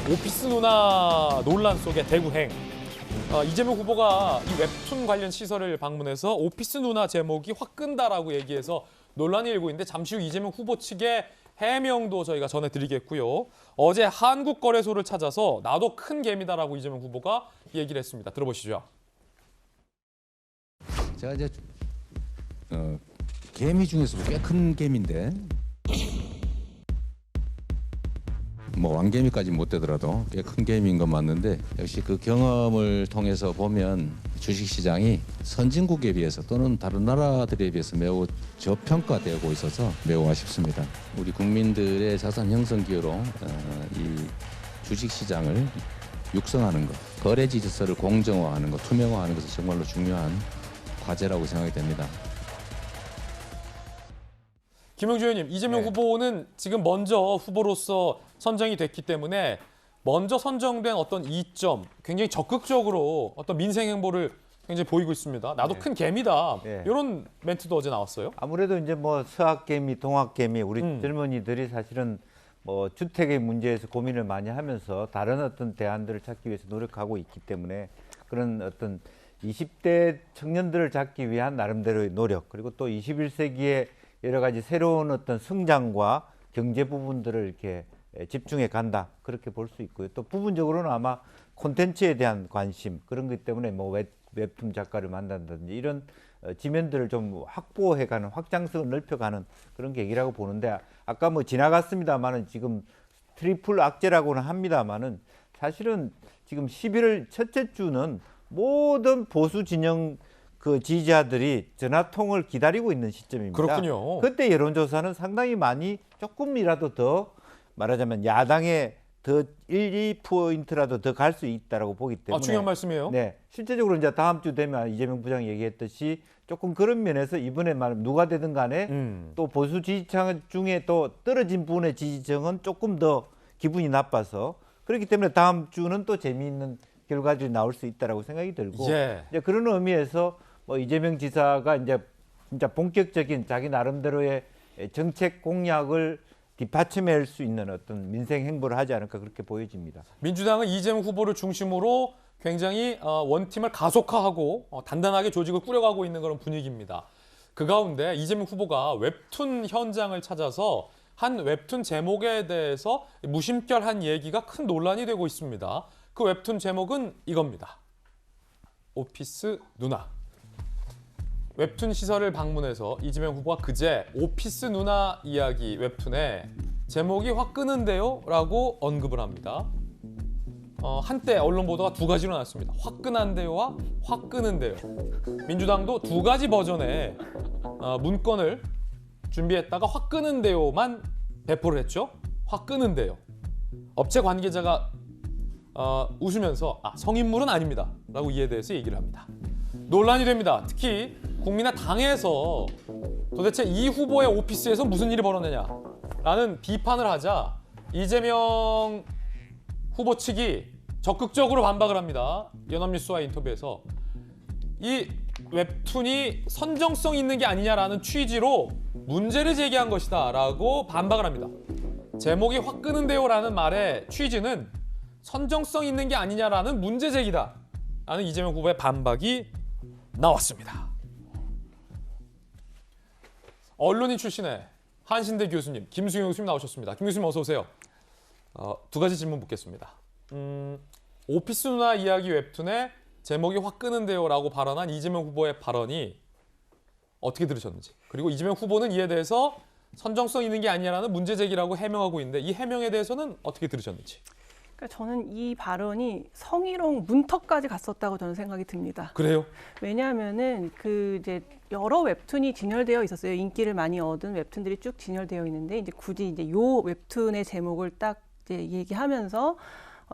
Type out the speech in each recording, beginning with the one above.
오피스 누나 논란 속의 대구행. 이재명 후보가 이 웹툰 관련 시설을 방문해서 오피스 누나 제목이 확 끈다라고 얘기해서 논란이 일고 있는데 잠시 후 이재명 후보 측의 해명도 저희가 전해드리겠고요. 어제 한국거래소를 찾아서 나도 큰 개미다라고 이재명 후보가 얘기를 했습니다. 들어보시죠. 제가 이제 개미 중에서도 꽤 큰 개미인데 뭐 왕개미까지 못 되더라도 꽤 큰 개미인 건 맞는데 역시 그 경험을 통해서 보면 주식시장이 선진국에 비해서 또는 다른 나라들에 비해서 매우 저평가되고 있어서 매우 아쉽습니다. 우리 국민들의 자산 형성 기여로 이 주식시장을 육성하는 것, 거래 질서를 공정화하는 것, 투명화하는 것은 정말로 중요한 과제라고 생각이 됩니다. 김영주 의원님, 이재명 후보는 지금 먼저 후보로서 선정이 됐기 때문에 먼저 선정된 어떤 이점, 굉장히 적극적으로 어떤 민생 행보를 굉장히 보이고 있습니다. 나도 큰 개미다. 이런 멘트도 어제 나왔어요. 아무래도 이제 뭐 서학개미, 동학개미, 우리 젊은이들이 사실은 뭐 주택의 문제에서 고민을 많이 하면서 다른 어떤 대안들을 찾기 위해서 노력하고 있기 때문에 그런 어떤 20대 청년들을 잡기 위한 나름대로의 노력, 그리고 또 21세기의 여러 가지 새로운 어떤 성장과 경제 부분들을 이렇게 집중해 간다, 그렇게 볼 수 있고요. 또 부분적으로는 아마 콘텐츠에 대한 관심, 그런 것 때문에 뭐 웹툰 작가를 만난다든지 이런 지면들을 좀 확보해가는, 확장성을 넓혀가는 그런 계기라고 보는데, 아까 뭐 지나갔습니다만은 지금 트리플 악재라고는 합니다만은 사실은 지금 11월 첫째 주는 모든 보수 진영 그 지지자들이 전화통을 기다리고 있는 시점입니다. 그렇군요. 그때 여론조사는 상당히 많이 조금이라도 더 말하자면 야당에 더 1, 2%라도 더 갈 수 있다라고 보기 때문에 중요한 말씀이에요. 네, 실제적으로 이제 다음 주 되면 이재명 부장이 얘기했듯이 조금 그런 면에서 이번에 말 누가 되든 간에 또 보수 지지층 중에 또 떨어진 분의 지지층은 조금 더 기분이 나빠서, 그렇기 때문에 다음 주는 또 재미있는 결과들이 나올 수 있다라고 생각이 들고, 이제 그런 의미에서 뭐 이재명 지사가 이제 진짜 본격적인 자기 나름대로의 정책 공약을 뒷받침할 수 있는 어떤 민생 행보를 하지 않을까, 그렇게 보여집니다. 민주당은 이재명 후보를 중심으로 굉장히 원팀을 가속화하고 단단하게 조직을 꾸려가고 있는 그런 분위기입니다. 그 가운데 이재명 후보가 웹툰 현장을 찾아서 한 웹툰 제목에 대해서 무심결한 얘기가 큰 논란이 되고 있습니다. 그 웹툰 제목은 이겁니다. 오피스 누나. 웹툰 시설을 방문해서 이재명 후보가 그제 오피스 누나 이야기 웹툰에 제목이 확 끄는데요? 라고 언급을 합니다. 한때 언론 보도가 두 가지로 나왔습니다. 화끈한데요와 확 끄는데요. 민주당도 두 가지 버전의 문건을 준비했다가 확 끄는데요만 배포를 했죠. 확 끄는데요. 업체 관계자가 웃으면서 성인물은 아닙니다 라고 이에 대해서 얘기를 합니다. 논란이 됩니다. 특히 국민의당에서 도대체 이 후보의 오피스에서 무슨 일이 벌어내냐라는 비판을 하자 이재명 후보 측이 적극적으로 반박을 합니다. 연합뉴스와의 인터뷰에서 이 웹툰이 선정성 있는 게 아니냐라는 취지로 문제를 제기한 것이다 라고 반박을 합니다. 제목이 확 끄는데요라는 말의 취지는 선정성 있는 게 아니냐라는 문제 제기다 라는 이재명 후보의 반박이 나왔습니다. 언론인 출신의 한신대 교수님, 김수영 교수님 나오셨습니다. 김 교수님 어서 오세요. 두 가지 질문 묻겠습니다. 오피스 누나 이야기 웹툰에 제목이 확 끄는데요 라고 발언한 이재명 후보의 발언이 어떻게 들으셨는지, 그리고 이재명 후보는 이에 대해서 선정성 있는 게 아니냐라는 문제 제기라고 해명하고 있는데 이 해명에 대해서는 어떻게 들으셨는지. 그러니까 저는 이 발언이 성희롱 문턱까지 갔었다고 저는 생각이 듭니다. 그래요? 왜냐하면은 그 이제 여러 웹툰이 진열되어 있었어요. 인기를 많이 얻은 웹툰들이 쭉 진열되어 있는데 이제 굳이 이제 요 웹툰의 제목을 딱 이제 얘기하면서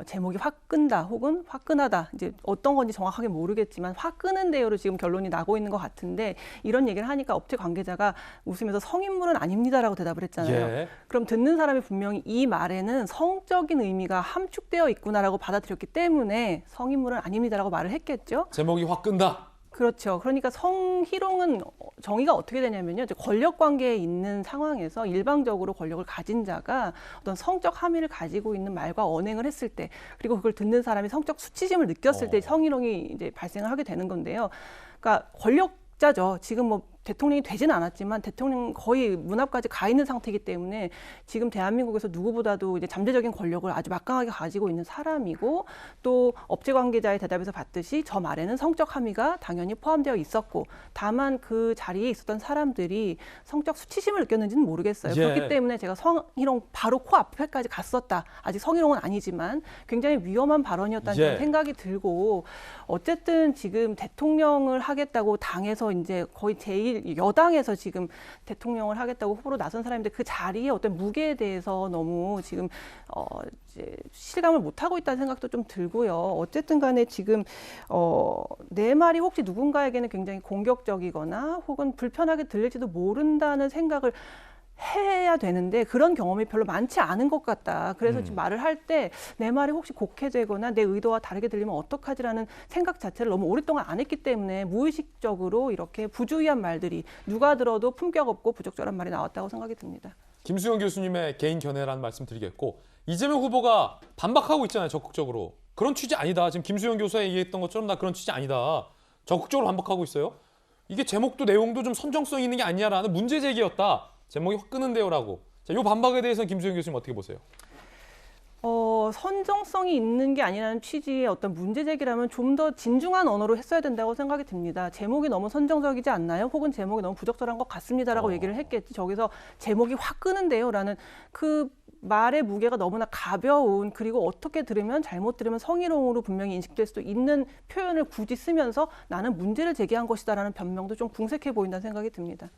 제목이 확 끈다 혹은 화끈하다, 이제 어떤 건지 정확하게 모르겠지만 확 끄는데요로 지금 결론이 나고 있는 것 같은데, 이런 얘기를 하니까 업체 관계자가 웃으면서 성인물은 아닙니다라고 대답을 했잖아요. 그럼 듣는 사람이 분명히 이 말에는 성적인 의미가 함축되어 있구나라고 받아들였기 때문에 성인물은 아닙니다라고 말을 했겠죠. 제목이 확 끈다. 그렇죠. 그러니까 성희롱은 정의가 어떻게 되냐면요. 이제 권력 관계에 있는 상황에서 일방적으로 권력을 가진 자가 어떤 성적 함의를 가지고 있는 말과 언행을 했을 때, 그리고 그걸 듣는 사람이 성적 수치심을 느꼈을 때 성희롱이 이제 발생을 하게 되는 건데요. 그러니까 권력자죠. 지금 뭐 대통령이 되지는 않았지만 대통령 거의 문 앞까지 가 있는 상태이기 때문에 지금 대한민국에서 누구보다도 이제 잠재적인 권력을 아주 막강하게 가지고 있는 사람이고, 또 업체 관계자의 대답에서 봤듯이 저 말에는 성적 함의가 당연히 포함되어 있었고, 다만 그 자리에 있었던 사람들이 성적 수치심을 느꼈는지는 모르겠어요. 예. 그렇기 때문에 제가 성희롱 바로 코앞에까지 갔었다. 아직 성희롱은 아니지만 굉장히 위험한 발언이었다는 예. 생각이 들고, 어쨌든 지금 대통령을 하겠다고 당에서 이제 거의 제일 여당에서 지금 대통령을 하겠다고 후보로 나선 사람인데 그 자리에 어떤 무게에 대해서 너무 지금 이제 실감을 못 하고 있다는 생각도 좀 들고요. 어쨌든 간에 지금 내 말이 혹시 누군가에게는 굉장히 공격적이거나 혹은 불편하게 들릴지도 모른다는 생각을 해야 되는데 그런 경험이 별로 많지 않은 것 같다. 그래서 지금 말을 할 때 내 말이 혹시 곡해되거나 내 의도와 다르게 들리면 어떡하지라는 생각 자체를 너무 오랫동안 안 했기 때문에 무의식적으로 이렇게 부주의한 말들이 누가 들어도 품격 없고 부적절한 말이 나왔다고 생각이 듭니다. 김수영 교수님의 개인 견해라는 말씀 드리겠고, 이재명 후보가 반박하고 있잖아요, 적극적으로. 그런 취지 아니다. 지금 김수영 교수가 얘기했던 것처럼 나 그런 취지 아니다. 적극적으로 반박하고 있어요. 이게 제목도 내용도 좀 선정성 있는 게 아니냐라는 문제 제기였다. 제목이 확 끄는데요라고. 자, 이 반박에 대해서는 김수영 교수님 어떻게 보세요? 선정성이 있는 게 아니라는 취지의 어떤 문제 제기라면 좀 더 진중한 언어로 했어야 된다고 생각이 듭니다. 제목이 너무 선정적이지 않나요? 혹은 제목이 너무 부적절한 것 같습니다라고 얘기를 했겠지. 저기서 제목이 확 끄는데요라는 그 말의 무게가 너무나 가벼운, 그리고 어떻게 들으면 잘못 들으면 성희롱으로 분명히 인식될 수도 있는 표현을 굳이 쓰면서 나는 문제를 제기한 것이다라는 변명도 좀 궁색해 보인다는 생각이 듭니다.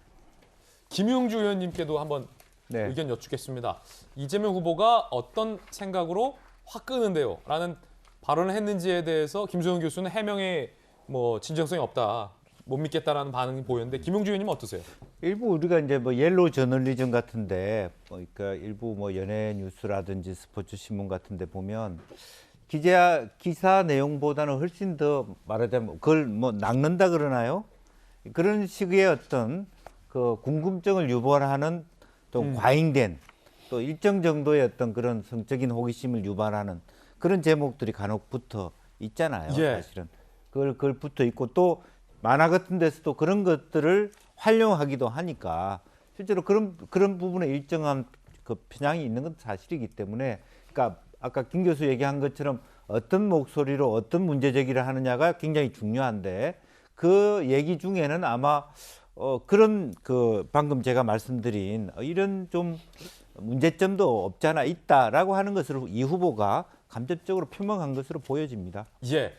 김용주 의원님께도 한번 네. 의견 여쭙겠습니다. 이재명 후보가 어떤 생각으로 확 끄는데요? 라는 발언을 했는지에 대해서 김수영 교수는 해명에 뭐 진정성이 없다, 못 믿겠다라는 반응이 보였는데, 김용주 의원님은 어떠세요? 일부 우리가 이제 뭐 옐로우 저널리즘 같은데, 그러니까 일부 뭐 연예 뉴스라든지 스포츠 신문 같은데 보면 기사 내용보다는 훨씬 더 말하자면 그걸 뭐 낚는다 그러나요? 그런 식의 어떤 그 궁금증을 유발하는, 또 과잉된, 또 일정 정도의 어떤 그런 성적인 호기심을 유발하는 그런 제목들이 간혹 붙어 있잖아요. 예. 사실은 그걸 붙어 있고, 또 만화 같은 데서도 그런 것들을 활용하기도 하니까 실제로 그런 부분에 일정한 그 편향이 있는 건 사실이기 때문에, 그러니까 아까 김 교수 얘기한 것처럼 어떤 목소리로 어떤 문제 제기를 하느냐가 굉장히 중요한데, 그 얘기 중에는 아마 그런 그 방금 제가 말씀드린 이런 좀 문제점도 없지 않아 있다라고 하는 것을 이 후보가 간접적으로 표명한 것으로 보여집니다. 예.